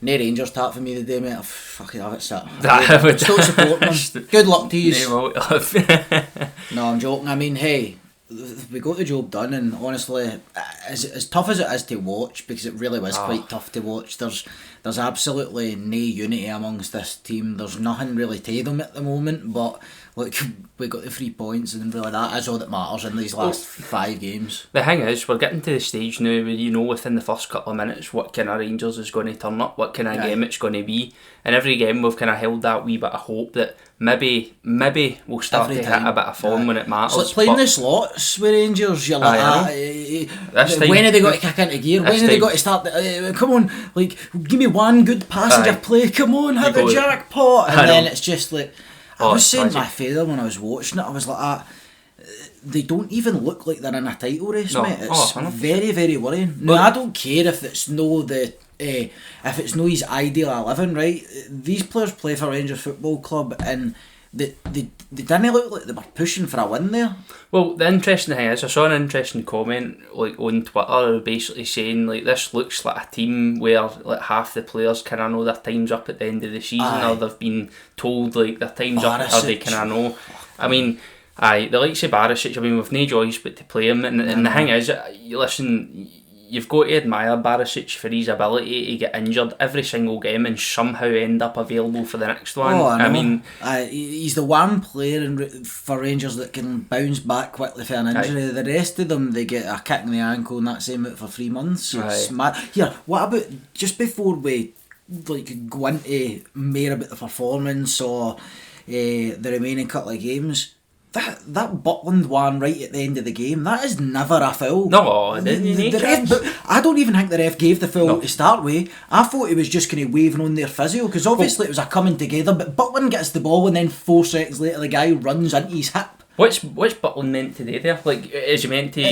No Rangers tap for me today, mate. I fucking have it set. That would Still supporting them. Good luck to you. No, I'm joking. I mean, hey, we got the job done, and honestly, as tough as it is to watch, because it really was quite tough to watch, there's absolutely no unity amongst this team. There's nothing really to them at the moment, but look, we got the 3 points, and really that is all that matters in these last 5 games. The thing is, we're getting to the stage now where you know within the first couple of minutes what kind of Rangers is going to turn up, what kind of game it's going to be, and every game we've kind of held that wee bit of hope that maybe we'll start to hit a bit of form when it matters. So it's playing the slots with Rangers, you're like, when have they got to kick into gear? When have they got to start? Come on, like, give me one good passage of play, come on, hit the jackpot. And then it's just like, I was saying to my father when I was watching it, I was like, they don't even look like they're in a title race, mate. It's very, very worrying. No, I don't care if it's if it's no his ideal 11, right? These players play for Rangers Football Club, and they didn't look like they were pushing for a win there. Well, the interesting thing is, I saw an interesting comment like on Twitter basically saying like this looks like a team where like half the players kind of know their time's up at the end of the season, or they've been told like their time's up, or they kind of know. I mean, the likes of Barisic, I mean, we've no choice but to play him, and the thing is, listen, you've got to admire Barisic for his ability to get injured every single game and somehow end up available for the next one. I mean, he's the one player for Rangers that can bounce back quickly for an injury. The rest of them, they get a kick in the ankle and that's him out for 3 months. It's mad. Here, what about, just before we like go into more about the performance or the remaining couple of games, that Butland one right at the end of the game, that is never a foul. No, the ref, but I don't even think the ref gave the foul to start with. I thought he was just kind of waving on their physio, because obviously it was a coming together, but Butland gets the ball and then 4 seconds later the guy runs into his hip. What's Butland meant to do there? Like, is he meant to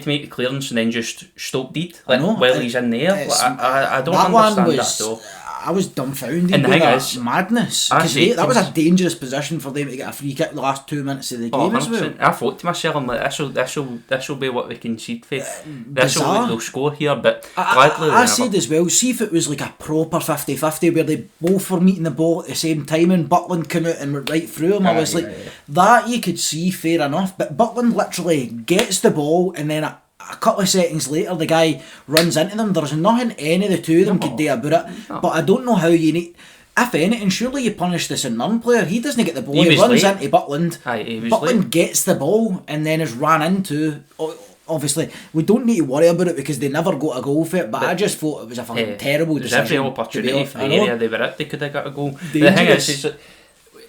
make the clearance and then just stop deed? Like, while he's in there? Like, I don't understand that though. I was dumbfounded by that madness, because that was a dangerous position for them to get a free kick the last 2 minutes of the game as well. I thought to myself, I'm like, this will be what we concede for. This will be they'll score here, but gladly I said as well, see if it was like a proper 50-50 where they both were meeting the ball at the same time and Butland came out and went right through him. I was that you could see fair enough, but Butland literally gets the ball and then a couple of seconds later the guy runs into them. There's nothing any of the two of them could do about it. But I don't know how you need, if anything, surely you punish the St Mirren player. He doesn't get the ball, he runs into Butland. Butland gets the ball and then is ran into. Obviously we don't need to worry about it because they never got a goal for it, but I just thought it was a fucking terrible decision. There's every opportunity for the area they were at, they could have got a goal. The thing is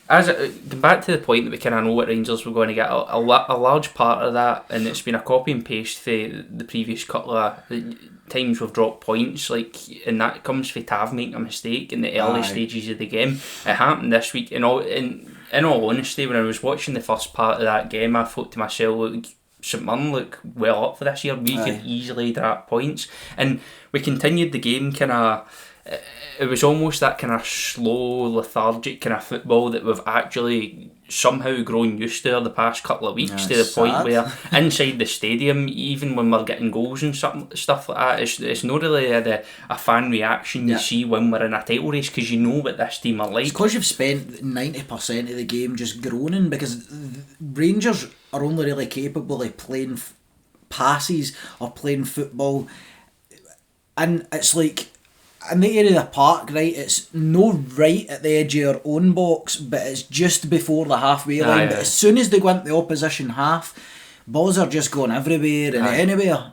going back to the point that we kind of know what Rangers were going to get, a large part of that, and it's been a copy and paste for the previous couple of times we've dropped points, like, and that comes for Tav making a mistake in the early stages of the game. It happened this week. In all honesty, when I was watching the first part of that game, I thought to myself, look, St Mirren look well up for this year. We could easily drop points, and we continued the game kind of. It was almost that kind of slow, lethargic kind of football that we've actually somehow grown used to the past couple of weeks, to the point where inside the stadium, even when we're getting goals and stuff like that, it's not really a fan reaction you see when we're in a title race, because you know what this team are like. It's because you've spent 90% of the game just groaning, because Rangers are only really capable of playing passes or playing football, and it's like, in the area of the park, right, it's no right at the edge of your own box, but it's just before the halfway line. But as soon as they go into the opposition half, balls are just going everywhere and anywhere.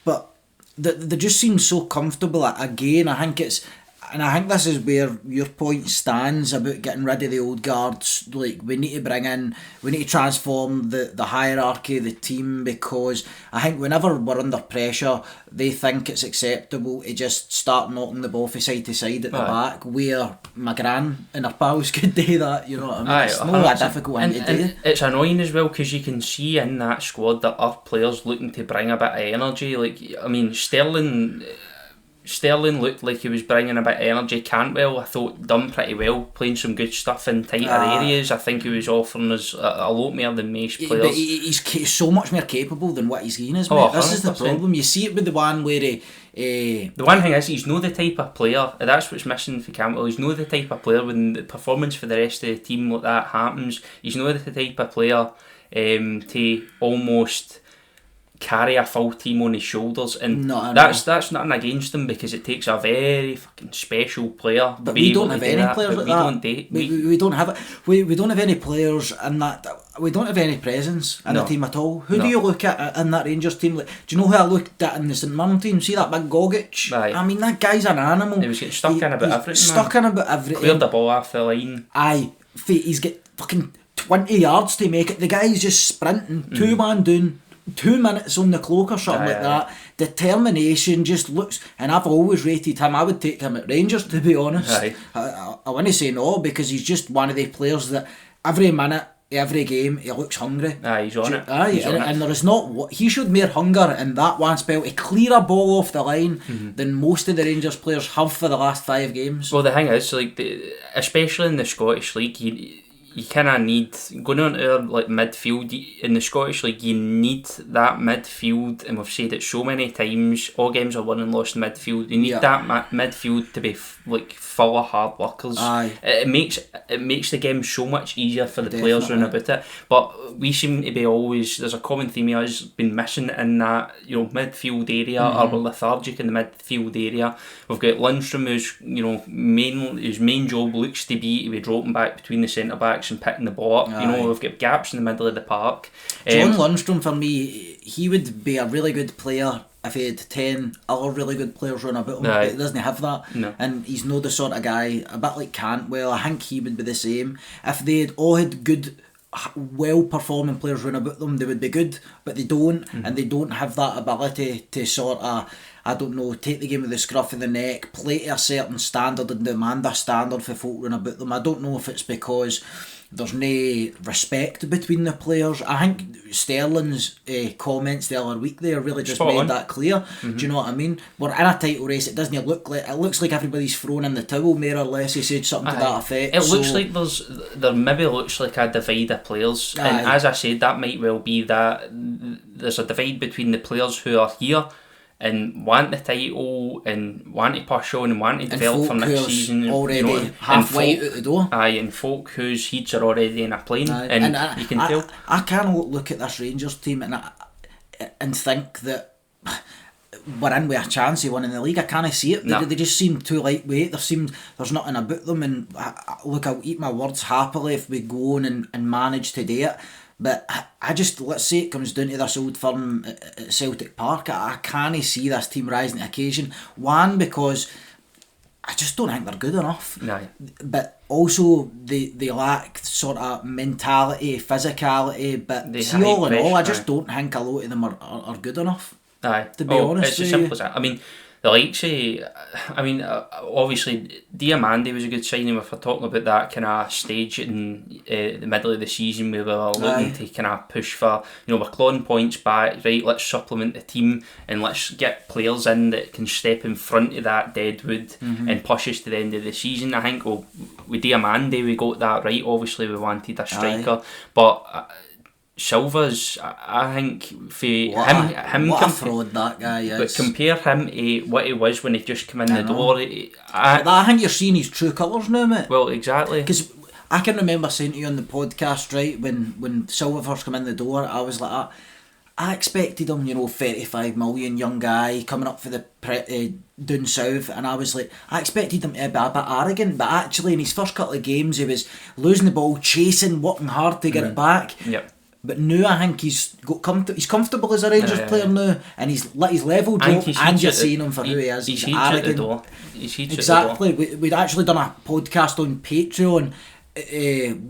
But they just seem so comfortable. Again, I think this is where your point stands about getting rid of the old guards. Like, we need to transform the hierarchy of the team, because I think whenever we're under pressure, they think it's acceptable to just start knocking the ball from side to side at the back, where my gran and her pals could do that, you know what I mean? It's not that difficult thing to do. It's annoying as well, because you can see in that squad that are players looking to bring a bit of energy. Like, I mean, Sterling looked like he was bringing a bit of energy. Cantwell, I thought, done pretty well, playing some good stuff in tighter areas. I think he was offering us a lot more than most players. But he's so much more capable than what he's seen is, mate. This is the problem. You see it with the one where The one thing is, he's not the type of player, that's what's missing for Campbell, he's not the type of player when the performance for the rest of the team like that happens, he's not the type of player to almost carry a full team on his shoulders, and that's nothing against him, because it takes a very fucking special player. But we don't have any players like that. We don't have it. We don't have any players in that. We don't have any presence in the team at all. Who do you look at in that Rangers team? Like, do you know who I looked at in the St Mirren team? See that big Gogic? Aye. I mean, that guy's an animal. He was getting stuck in about everything. Stuck in about everything. Cleared the ball off the line. Aye, he's got fucking 20 yards to make it. The guy's just sprinting, 2-man down. 2 minutes on the clock or something like that. Determination just looks, and I've always rated him. I would take him at Rangers, to be honest. I want to say no, because he's just one of the players that every minute, every game, he looks hungry. He's on it. And there is not, he showed more hunger in that one spell to clear a ball off the line than most of the Rangers players have for the last 5 games. Well, the thing is, like, especially in the Scottish League, you kind of need, going on to like midfield in the Scottish League, you need that midfield, and we've said it so many times, all games are won and lost in midfield. You need that midfield to be like full of hard workers. It makes the game so much easier for the players running about it. But we seem to be always, there's a common theme here has been missing in that, you know, midfield area, or we're lethargic in the midfield area. We've got Lundstrom, who's, you know, his main job looks to be dropping back between the centre backs and picking the ball up. You know, we've got gaps in the middle of the park. John Lundstrom, for me, he would be a really good player if he had 10 other really good players running about him, but he doesn't have that. No. And he's not the sort of guy, a bit like Cantwell, I think he would be the same. If they had all had good, well performing players running about them, they would be good, but they don't, and they don't have that ability to sort of, I don't know, take the game with the scruff of the neck, play to a certain standard and demand a standard for folk running about them. I don't know if it's because there's no respect between the players. I think Sterling's comments the other week there really just made that clear. Do you know what I mean? We're in a title race. It doesn't look like, it looks like everybody's thrown in the towel, more or less. He said something to that effect. It looks like there maybe looks like a divide of players, and as I said, that might well be that there's a divide between the players who are here and want the title and want to push on and want to develop for next season, already halfway out the door. And folk whose heats are already in a plane, and you can tell. I cannot look at this Rangers team and think that we're in with a chance of winning the league. I can't see it. They just seem too lightweight. There's nothing about them, and look, I'll eat my words happily if we go on and manage to do it. But I just, let's say it comes down to this Old Firm at Celtic Park, I can't see this team rising to the occasion. One, because I just don't think they're good enough. But also they lack sort of mentality, physicality. But see, all in all, I just don't think a lot of them are good enough. To be honest, it's as simple as that. I mean, the likes of, obviously Diamandi was a good signing. If we're talking about that kind of stage in the middle of the season, we were looking to kind of push for, you know, we're clawing points back, right, let's supplement the team and let's get players in that can step in front of that deadwood and push us to the end of the season. I think with Diamandi we got that right. Obviously we wanted a striker, but Silva's, I think, for him what a fraud that guy is. But compare him to what he was when he just came in the door. I think you're seeing his true colours now, mate. Well, exactly. Because I can remember saying to you on the podcast, right, when Silva first came in the door, I was like, I expected him, you know, 35 million, young guy coming up for the down south, and I was like, I expected him to be a bit arrogant, but actually in his first couple of games he was losing the ball, chasing, working hard to get it back. But now I think he's comfortable as a Rangers player now, and he's let his level drop, and you're seeing him for who he is. He's arrogant. Exactly. We'd actually done a podcast on Patreon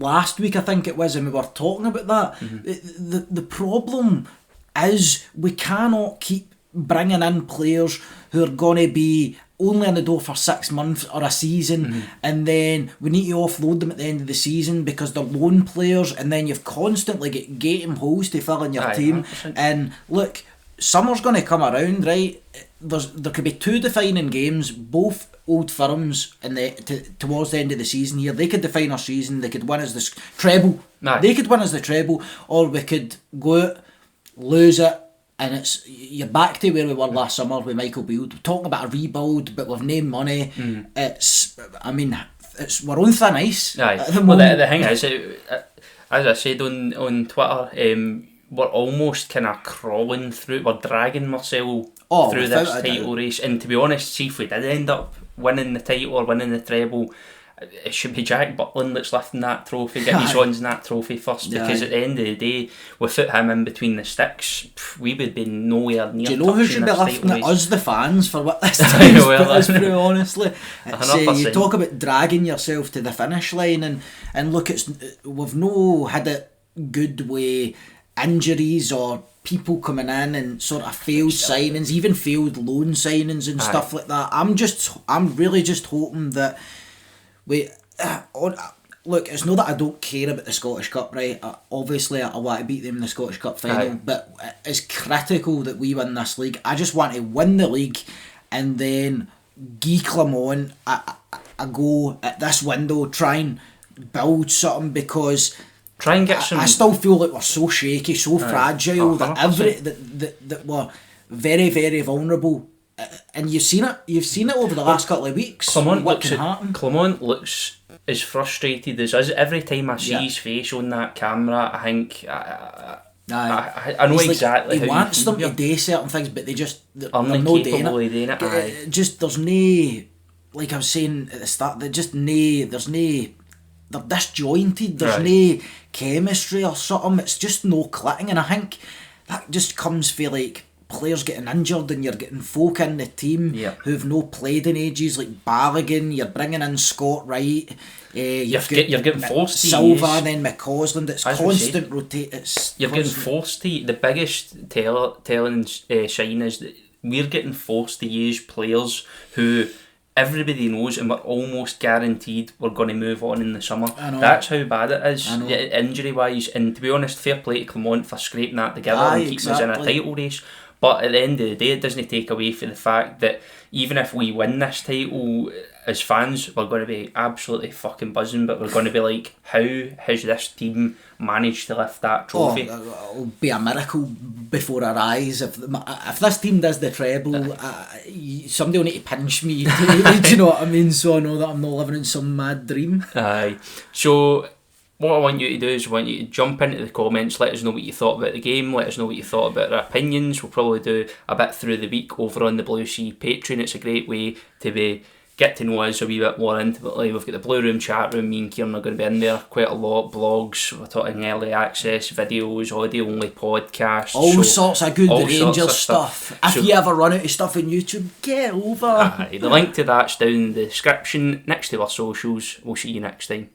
last week, I think it was, and we were talking about that. The problem is we cannot keep bringing in players who are going to be only in the door for 6 months or a season, and then we need to offload them at the end of the season because they're loan players, and then you've constantly got gaping holes to fill in your team. 100%. And look, summer's going to come around, right? There could be 2 defining games, both Old Firms towards the end of the season here. They could define our season. They could win us the treble. They could win us the treble, or we could go out, lose it, and you're back to where we were last summer with Michael Beale. We're talking about a rebuild, but we've no money. We're on thin ice at the moment. Well, the thing is, as I said on Twitter, we're almost kind of crawling through. We're dragging Marcel through this title race, and to be honest, see if we did end up winning the title or winning the treble, it should be Jack Butland that's lifting that trophy, getting his hands in that trophy first, because at the end of the day, without him in between the sticks, we would be nowhere near. Do you know who should be lifting it? Us, the fans, for what this time's put us through, honestly. You talk about dragging yourself to the finish line, and look, we've no had it good with injuries or people coming in and sort of failed signings, even failed loan signings and stuff like that. I'm really just hoping that look, it's not that I don't care about the Scottish Cup, right? Obviously, I want to beat them in the Scottish Cup final, but it's critical that we win this league. I just want to win the league and then Guy Clement a go at this window, try and build something, because try and get some. I still feel like we're so shaky, so fragile that we're very, very vulnerable. And you've seen it over the last couple of weeks. Clement looks as frustrated as us. Every time I see his face on that camera, I think I know he's exactly he how wants them to do certain things, but they're not doing it. Just there's no, like I was saying at the start, they're disjointed. There's no chemistry or something. It's just no clicking, and I think that just comes for like players getting injured, and you're getting folk in the team who've no played in ages, like Balogun. You're bringing in Scott Wright. You're getting forced to Silva, then McCausland. It's constant rotate. You're getting forced to. The biggest telling shine is that we're getting forced to use players who everybody knows, and we're almost guaranteed we're going to move on in the summer. That's how bad it is, injury wise. And to be honest, fair play to Clement for scraping that together and keeping us in a title race. But at the end of the day, it doesn't take away from the fact that even if we win this title, as fans, we're going to be absolutely fucking buzzing, but we're going to be like, how has this team managed to lift that trophy? It'll be a miracle before our eyes. If this team does the treble, somebody will need to pinch me. Do you know what I mean? So I know that I'm not living in some mad dream. Aye. So what I want you to do is I want you to jump into the comments, let us know what you thought about the game, let us know what you thought about our opinions. We'll probably do a bit through the week over on the Blue Sea Patreon. It's a great way to get to know us a wee bit more intimately. We've got the Blue Room chat room, me and Kieran are going to be in there quite a lot, blogs, we're talking early access, videos, audio only podcasts. All sorts of good Rangers stuff. If you ever run out of stuff on YouTube, get over. The link to that's down in the description next to our socials. We'll see you next time.